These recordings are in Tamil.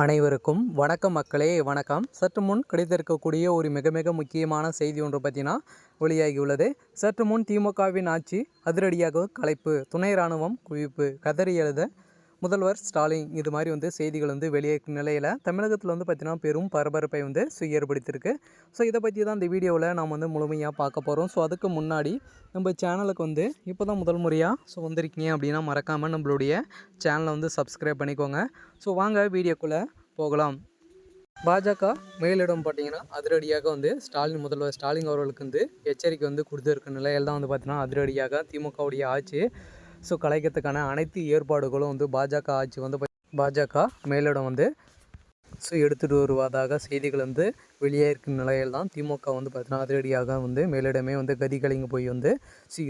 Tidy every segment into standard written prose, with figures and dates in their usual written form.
அனைவருக்கும் வணக்கம் மக்களே, வணக்கம். சற்று முன் கிடைத்திருக்கக்கூடிய ஒரு மிக மிக முக்கியமான செய்தி ஒன்று பற்றினா வெளியாகியுள்ளது. சற்று முன் திமுகவின் ஆட்சி அதிரடியாக கலைப்பு, துணை இராணுவம் குவிப்பு, கதறி எழுத முதல்வர் ஸ்டாலின். இது மாதிரி செய்திகள் வெளியேறும் நிலையில் தமிழகத்தில் பார்த்தீங்கன்னா பெரும் பரபரப்பை ஏற்படுத்தியிருக்கு. ஸோ இதை பற்றி தான் இந்த வீடியோவில் நாம் முழுமையாக பார்க்க போகிறோம். ஸோ அதுக்கு முன்னாடி நம்ம சேனலுக்கு இப்போ தான் முதல் முறையாக வந்திருக்கீங்க அப்படின்னா மறக்காமல் நம்மளுடைய சேனலை சப்ஸ்கிரைப் பண்ணிக்கோங்க. ஸோ வாங்க வீடியோக்குள்ளே போகலாம். பாஜக மேலிடம் பார்த்தீங்கன்னா அதிரடியாக முதல்வர் ஸ்டாலின் அவர்களுக்கு எச்சரிக்கை கொடுத்துருக்க நிலையில் தான் பார்த்தீங்கன்னா அதிரடியாக திமுகவுடைய ஆட்சி கலைக்கிறதுக்கான அனைத்து ஏற்பாடுகளும் பாஜக ஆட்சி பாஜக மேலிடம் எடுத்துகிட்டு வருவதாக செய்திகள் வெளியேறும் நிலையில் தான் திமுக பார்த்தீங்கன்னா அதிரடியாக மேலிடமே கதி கலங்கி போய்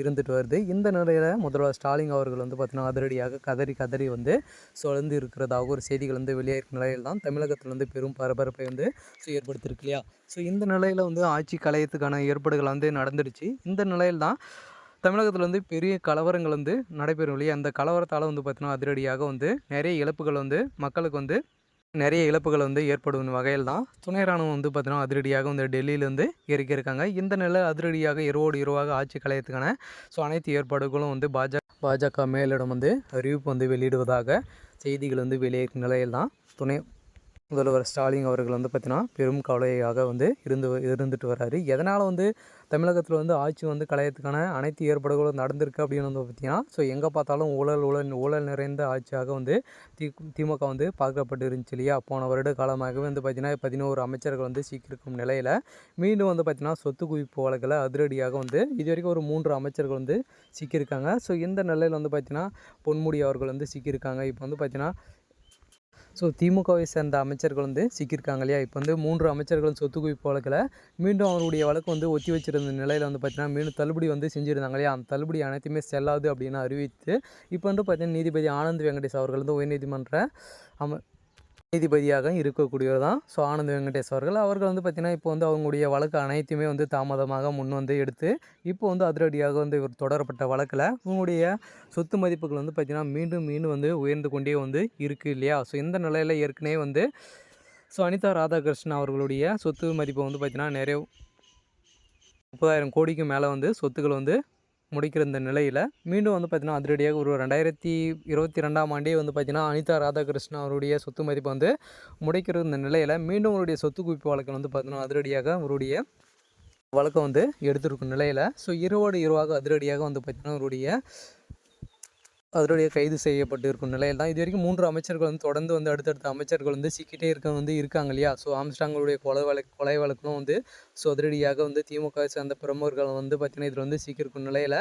இருந்துட்டு வருது. இந்த நிலையில் முதல்வர் ஸ்டாலின் அவர்கள் பார்த்தீங்கன்னா அதிரடியாக கதறி சொலந்து இருக்கிறதாக ஒரு செய்திகள் வெளியேறும் நிலையில் தான் தமிழகத்தில் பெரும் பரபரப்பை ஏற்படுத்தியிருக்கு இல்லையா. ஸோ இந்த நிலையில் ஆட்சி கலையத்துக்கான ஏற்பாடுகள் நடந்துடுச்சு. இந்த நிலையில் தான் தமிழகத்தில் பெரிய கலவரங்கள் நடைபெறும் இல்லையா. அந்த கலவரத்தால் பார்த்தீங்கன்னா அதிரடியாக நிறைய இழப்புகள் மக்களுக்கு நிறைய இழப்புகள் ஏற்படும் வகையில் தான் துணை இராணுவம் பார்த்தீங்கன்னா அதிரடியாக டெல்லியிலேருந்து இறக்கியிருக்காங்க. இந்த நிலை அதிரடியாக இரவாக ஆட்சி கலையத்துக்கான அனைத்து ஏற்பாடுகளும் பாஜக மேலிடம் அறிவிப்பு வெளியிடுவதாக செய்திகள் வெளியேறும் நிலையில் தான் துணை முதல்வர் ஸ்டாலின் அவர்கள் பார்த்தீங்கன்னா பெரும் கவலையாக இருந்துட்டு வர்றாரு. எதனால் தமிழகத்தில் ஆட்சி கலையத்துக்கான அனைத்து ஏற்பாடுகளும் நடந்திருக்கு அப்படின்னு பார்த்தீங்கன்னா எங்கே பார்த்தாலும் ஊழல் நிறைந்த ஆட்சியாக திமுக பார்க்கப்பட்டு இருந்துச்சு இல்லையா. போன வருட காலமாகவே பார்த்தீங்கன்னா 11 அமைச்சர்கள் சிக்கியிருக்கும் நிலையில் மீண்டும் பார்த்தீங்கன்னா சொத்து குவிப்பு வழக்கில் அதிரடியாக இது வரைக்கும் ஒரு 3 அமைச்சர்கள் சிக்கியிருக்காங்க. ஸோ இந்த நிலையில் பார்த்தீங்கன்னா பொன்முடி அவர்கள் சிக்கியிருக்காங்க. இப்போ பார்த்தீங்கன்னா திமுகவை சேர்ந்த அமைச்சர்கள் சிக்கியிருக்காங்க இல்லையா. இப்போ 3 அமைச்சர்கள் சொத்து குவிப்பு வழக்கில் மீண்டும் அவருடைய வழக்கு ஒத்தி வச்சிருந்த நிலையில் பார்த்தீங்கன்னா மீண்டும் தள்ளுபடி செஞ்சுருந்தாங்க இல்லையா. அந்த தள்ளுபடி அனைத்துமே செல்லாது அப்படின்னு அறிவித்து இப்போ பார்த்தீங்கன்னா நீதிபதி ஆனந்த் வெங்கடேஷ் அவர்கள் உயர்நீதிமன்ற நீதிபதியாக இருக்கக்கூடியவர் தான் ஆனந்த் வெங்கடேஷ் அவர்கள் பார்த்திங்கன்னா இப்போ அவங்களுடைய வழக்கு அனைத்துமே தாமதமாக முன் எடுத்து இப்போ அதிரடியாக இவர் தொடரப்பட்ட வழக்கில் உங்களுடைய சொத்து மதிப்புகள் பார்த்திங்கன்னா மீண்டும் உயர்ந்து கொண்டே இருக்குது இல்லையா. ஸோ இந்த நிலையில் ஏற்கனவே அனிதா ராதாகிருஷ்ணன் அவர்களுடைய சொத்து மதிப்பு பார்த்திங்கன்னா நிறைய 30,000 கோடிக்கு மேலே சொத்துக்கள் முடிக்கிற இந்த நிலையில் மீண்டும் பார்த்திங்கன்னா அதிரடியாக ஒரு 2022ஆம் ஆண்டே பார்த்திங்கன்னா அனிதா ராதாகிருஷ்ணன் அவருடைய சொத்து மதிப்பு முடிக்கிற இந்த நிலையில் மீண்டும் அவருடைய சொத்து குவிப்பு வழக்கில் பார்த்திங்கன்னா அதிரடியாக அவருடைய வழக்கம் எடுத்திருக்கும் நிலையில் இரவாக அதிரடியாக பார்த்திங்கன்னா அவருடைய கைது செய்யப்பட்டு இருக்கும் நிலையில் தான் இது வரைக்கும் 3 அமைச்சர்கள் தொடர்ந்து அடுத்தடுத்த அமைச்சர்கள் சிக்கிட்டே இருக்காங்க இல்லையா. ஆம்ஸ்ட்ராங்களுடைய கொலை வழக்கும் அதிரடியாக திமுக சேர்ந்த பிரமுகர்கள் பார்த்திங்கன்னா இதில் சிக்கியிருக்கும் நிலையில்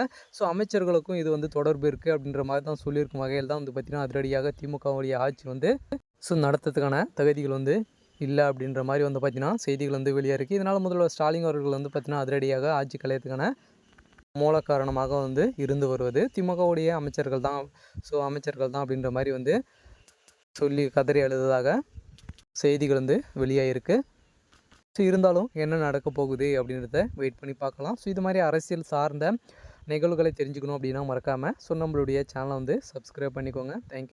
அமைச்சர்களுக்கும் இது தொடர்பு இருக்குது அப்படின்ற மாதிரி தான் சொல்லியிருக்கும் வகையில் தான் பார்த்திங்கன்னா அதிரடியாக திமுகவுடைய ஆட்சி நடத்துறதுக்கான தகுதிகள் இல்லை அப்படின்ற மாதிரி பார்த்திங்கன்னா செய்திகள் வெளியாக இருக்குது. இதனால் முதல்வர் ஸ்டாலின் அவர்கள் பார்த்திங்கன்னா அதிரடியாக ஆட்சி கலையத்துக்கான மூல காரணமாக இருந்து வருவது திமுகவுடைய அமைச்சர்கள் தான். அப்படின்ற மாதிரி சொல்லி கதறி எழுதுவதாக செய்திகள் வெளியாகிருக்கு. இருந்தாலும் என்ன நடக்க போகுது அப்படின்றத வெயிட் பண்ணி பார்க்கலாம். இது மாதிரி அரசியல் சார்ந்த நிகழ்வுகளை தெரிஞ்சுக்கணும் அப்படின்னா மறக்காமல் நம்மளுடைய சேனலை சப்ஸ்கிரைப் பண்ணிக்கோங்க. தேங்க்யூ.